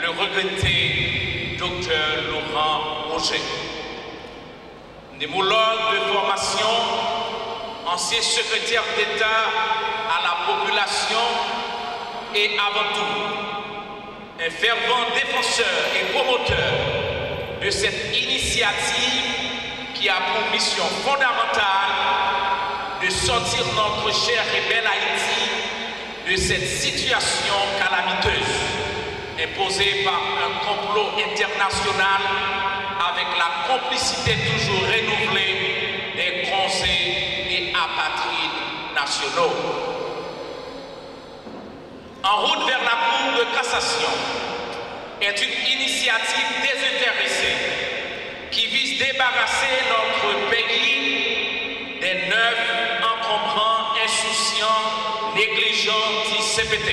le regretté Dr Laurent Boger. Némologue de formation, ancien secrétaire d'État à la population et avant tout, un fervent défenseur et promoteur de cette initiative qui a pour mission fondamentale de sortir notre cher et belle Haïti de cette situation calamiteuse imposée par un complot international avec la complicité toujours renouvelée des conseils et apatrides nationaux. En route vers la Cour de cassation est une initiative désintéressée qui vise à débarrasser notre pays des 9 encombrants, insouciants, négligents dits CPT,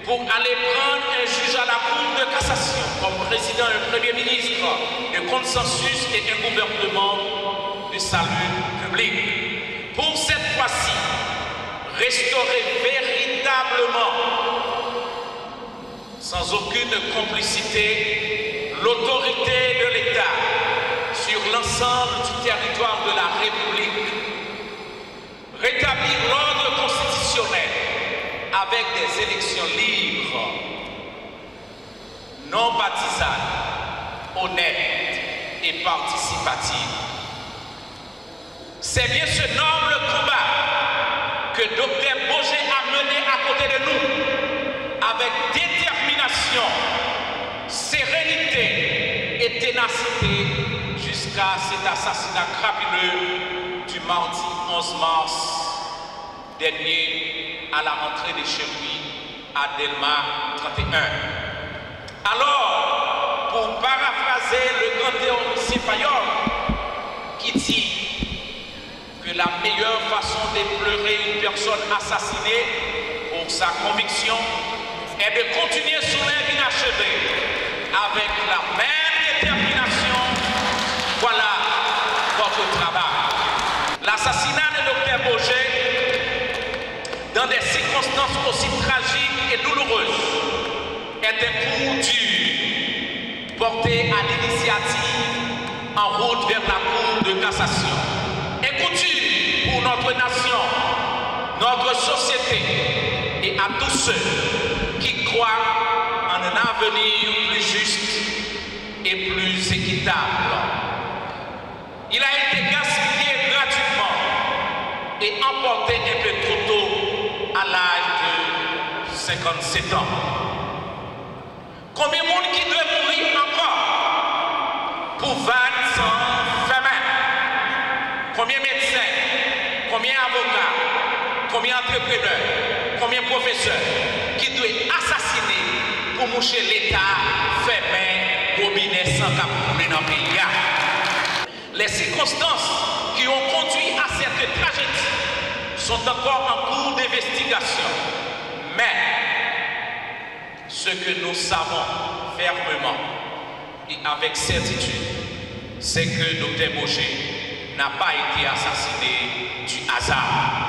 pour aller prendre un juge à la Cour de cassation comme président et premier ministre de consensus et un gouvernement de salut public. Pour cette fois-ci, restaurer véritablement, sans aucune complicité, l'autorité de l'État sur l'ensemble du territoire de la République, rétablir l'ordre constitutionnel avec des élections libres, non partisanes, honnêtes et participatives. C'est bien ce noble combat que Dr Boger a mené à côté de nous avec détermination, sérénité et ténacité jusqu'à cet assassinat crapuleux du mardi 11 mars dernier à la rentrée de chez lui à Delma 31. Alors, pour paraphraser le grand théoricien Fayolle qui dit que la meilleure façon de pleurer une personne assassinée pour sa conviction est de continuer son œuvre inachevée avec la même détermination. Voilà votre travail. L'assassinat de Dr Boger, dans des circonstances aussi tragiques et douloureuses, est un coup dur porté à l'initiative en route vers la Cour de cassation. Un coup dur pour notre nation, notre société et à tous ceux qui croient en un avenir plus juste et plus équitable. Il a été gaspillé gratuitement et emporté un peu trop tôt à l'âge de 57 ans. Combien de monde qui doit mourir encore pour 20 sans famille? Combien de médecins? Combien d'avocats? Combien d'entrepreneurs? Combien de professeurs qui doivent assassiner pour moucher l'État fait main robinet sans cap couler dans le pays? Les circonstances qui ont conduit à cette tragédie sont encore en cours d'investigation. Mais ce que nous savons fermement et avec certitude, c'est que Dr Boger n'a pas été assassiné du hasard.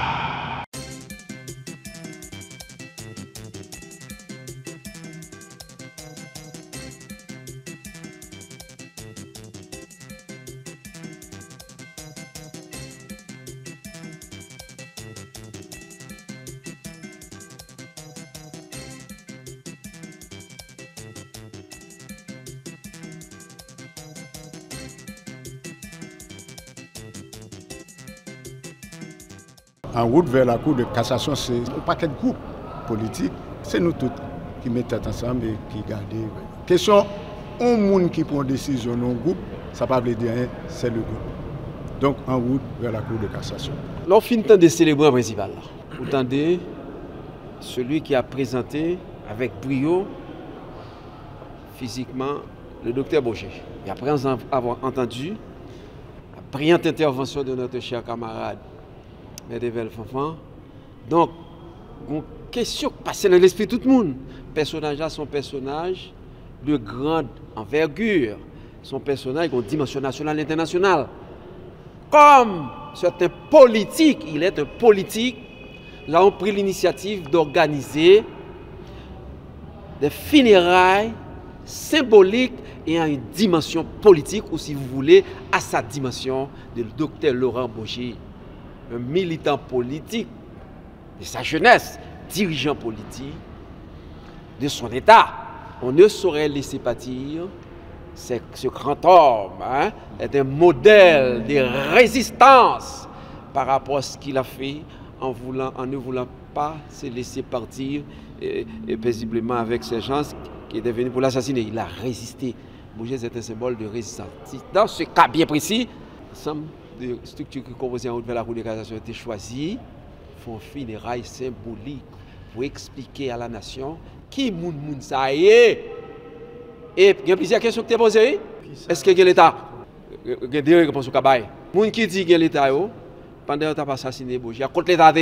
En route vers la Cour de cassation, c'est un paquet de groupes politiques, c'est nous tous qui mettons ensemble et qui gardons. Question, un monde qui prend une décision dans un groupe, ça ne veut pas dire rien, c'est le groupe. Donc en route vers la Cour de cassation. L'on finit de célébrer le principal. Vous entendez celui qui a présenté avec brio physiquement le docteur Boger. Et après avoir entendu la brillante intervention de notre cher camarade Medevelle Fanfan, donc une question qui passe dans l'esprit de tout le monde. Le personnage là, son personnage de grande envergure, son personnage qui a une dimension nationale et internationale. Comme certains politiques, il est un politique, là on pris l'initiative d'organiser des funérailles symboliques et à une dimension politique, ou si vous voulez, à sa dimension de docteur Laurent Bourget, un militant politique de sa jeunesse, dirigeant politique de son État. On ne saurait laisser partir ce grand homme, hein, est un modèle de résistance par rapport à ce qu'il a fait en ne voulant pas se laisser partir et paisiblement avec ces gens qui étaient venus pour l'assassiner. Il a résisté. Bourget est un symbole de résistance. Dans ce cas bien précis, l'ensemble de structures qui composaient en route vers la Cour de cassation ont été choisies, font funérailles symboliques pour expliquer à la nation qui moun ça y est. Et il y a plusieurs questions que tu as posées. Est-ce que l'État? Il y a deux réponses au cabaye. Moun qui dit que l'État, pendant que tu as assassiné Bourget, contre l'État,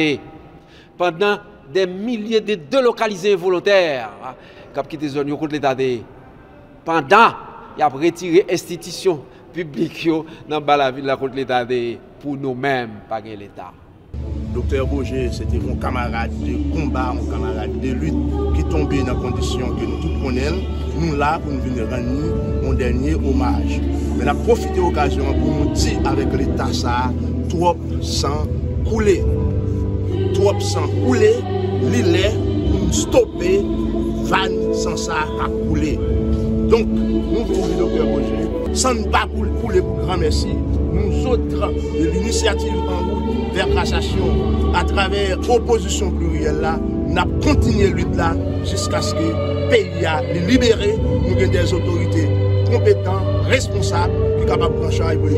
pendant des milliers de délocalisés involontaires, qui ont quitté les zones contre l'État, pendant qu'il a retiré l'institution publique dans la ville contre l'État pour nous-mêmes, pas l'État. Docteur Bourget, c'était mon camarade de combat, mon camarade de lutte qui tombait dans les conditions que nous tous connaissons. Nous là pour nous venir rendre mon dernier hommage. Mais on a profité de l'occasion pour nous dire avec l'État ça, trop sang coulé. Trop sang coulé, l'île pour nous stopper, van sans ça à couler. Donc, nous voulons Docteur Bourget, sans ne pas couler pour grand merci. Nous autres, de l'initiative en route vers cassation, à travers l'opposition plurielle là, nous avons continué la lutte là jusqu'à ce que le pays a libéré, nous avons des autorités compétentes, responsables, qui sont capables de prendre en charge pour le